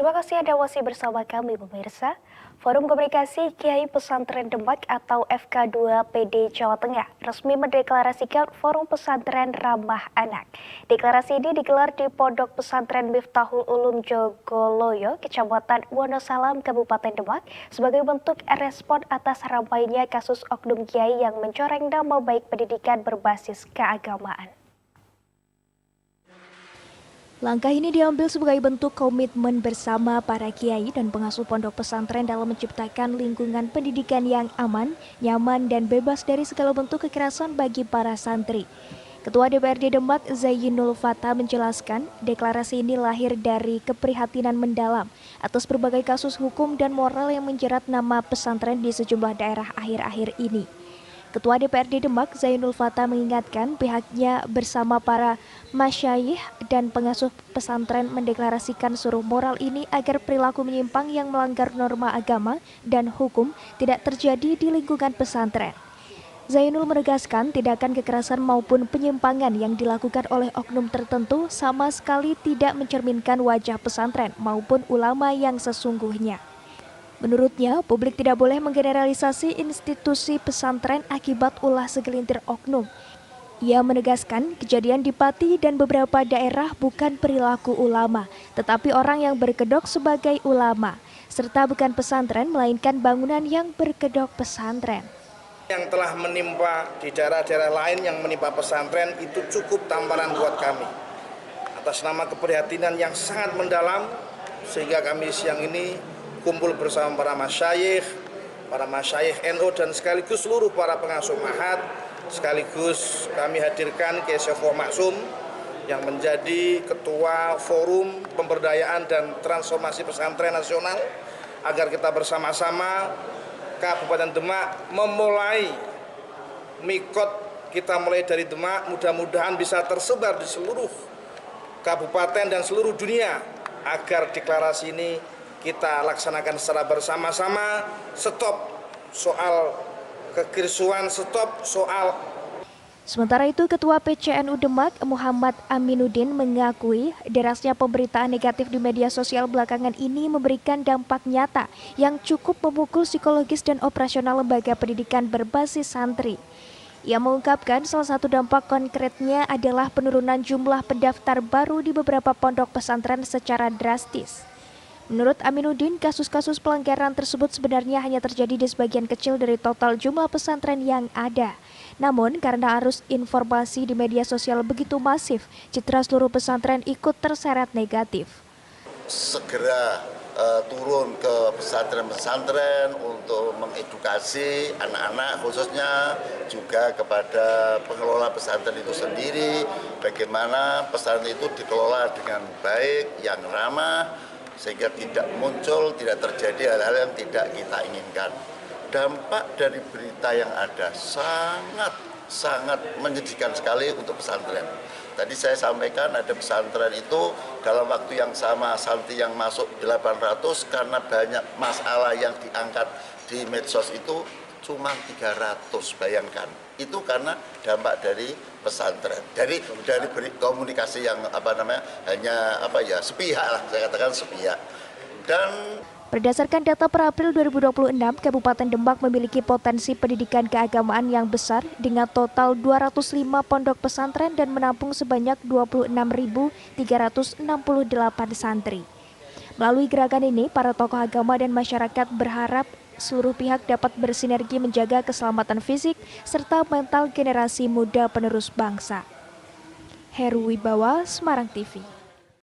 Terima kasih Anda masih bersama kami pemirsa. Forum Komunikasi Kiai Pesantren Demak atau FK2PD Jawa Tengah resmi mendeklarasikan Forum Pesantren Ramah Anak. Deklarasi ini digelar di Pondok Pesantren Miftahul Ulum Jogoloyo, Kecamatan Wonosalam, Kabupaten Demak, sebagai bentuk respon atas ramainya kasus oknum kiai yang mencoreng nama baik pendidikan berbasis keagamaan. Langkah ini diambil sebagai bentuk komitmen bersama para kiai dan pengasuh pondok pesantren dalam menciptakan lingkungan pendidikan yang aman, nyaman, dan bebas dari segala bentuk kekerasan bagi para santri. Ketua DPRD Demak, Zainul Fatah, menjelaskan deklarasi ini lahir dari keprihatinan mendalam atas berbagai kasus hukum dan moral yang menjerat nama pesantren di sejumlah daerah akhir-akhir ini. Ketua DPRD Demak, Zainul Fatah, mengingatkan pihaknya bersama para masyayikh dan pengasuh pesantren mendeklarasikan suruh moral ini agar perilaku menyimpang yang melanggar norma agama dan hukum tidak terjadi di lingkungan pesantren. Zainul menegaskan tindakan kekerasan maupun penyimpangan yang dilakukan oleh oknum tertentu sama sekali tidak mencerminkan wajah pesantren maupun ulama yang sesungguhnya. Menurutnya, publik tidak boleh menggeneralisasi institusi pesantren akibat ulah segelintir oknum. Ia menegaskan kejadian di Pati dan beberapa daerah bukan perilaku ulama, tetapi orang yang berkedok sebagai ulama, serta bukan pesantren melainkan bangunan yang berkedok pesantren. Yang telah menimpa di daerah-daerah lain yang menimpa pesantren itu cukup tamparan buat kami. Atas nama keprihatinan yang sangat mendalam, sehingga kami siang ini kumpul bersama para masyayikh NU dan sekaligus seluruh para pengasuh Mahat, sekaligus kami hadirkan Kiai Saiful Maksum yang menjadi Ketua Forum Pemberdayaan dan Transformasi Pesantren Nasional, agar kita bersama-sama Kabupaten Demak memulai mikot kita mulai dari Demak, mudah-mudahan bisa tersebar di seluruh kabupaten dan seluruh dunia, agar deklarasi ini kita laksanakan secara bersama-sama. Stop soal kekirsuan, stop soal. Sementara itu, Ketua PCNU Demak, Muhammad Aminuddin, mengakui derasnya pemberitaan negatif di media sosial belakangan ini memberikan dampak nyata yang cukup memukul psikologis dan operasional lembaga pendidikan berbasis santri. Ia mengungkapkan salah satu dampak konkretnya adalah penurunan jumlah pendaftar baru di beberapa pondok pesantren secara drastis. Menurut Aminuddin, kasus-kasus pelanggaran tersebut sebenarnya hanya terjadi di sebagian kecil dari total jumlah pesantren yang ada. Namun, karena arus informasi di media sosial begitu masif, citra seluruh pesantren ikut terseret negatif. Segera turun ke pesantren-pesantren untuk mengedukasi anak-anak, khususnya juga kepada pengelola pesantren itu sendiri, bagaimana pesantren itu dikelola dengan baik, yang ramah, sehingga tidak muncul, tidak terjadi hal-hal yang tidak kita inginkan. Dampak dari berita yang ada sangat menyedihkan sekali untuk pesantren. Tadi saya sampaikan ada pesantren itu dalam waktu yang sama santri yang masuk 800 karena banyak masalah yang diangkat di medsos itu cuma 300, bayangkan. Itu karena dampak dari pesantren, dari komunikasi yang hanya sepihak lah, saya katakan sepihak. Dan berdasarkan data per April 2026, Kabupaten Demak memiliki potensi pendidikan keagamaan yang besar dengan total 205 pondok pesantren dan menampung sebanyak 26.368 santri. Melalui gerakan ini, para tokoh agama dan masyarakat berharap seluruh pihak dapat bersinergi menjaga keselamatan fisik serta mental generasi muda penerus bangsa. Heru Wibawa, Semarang TV.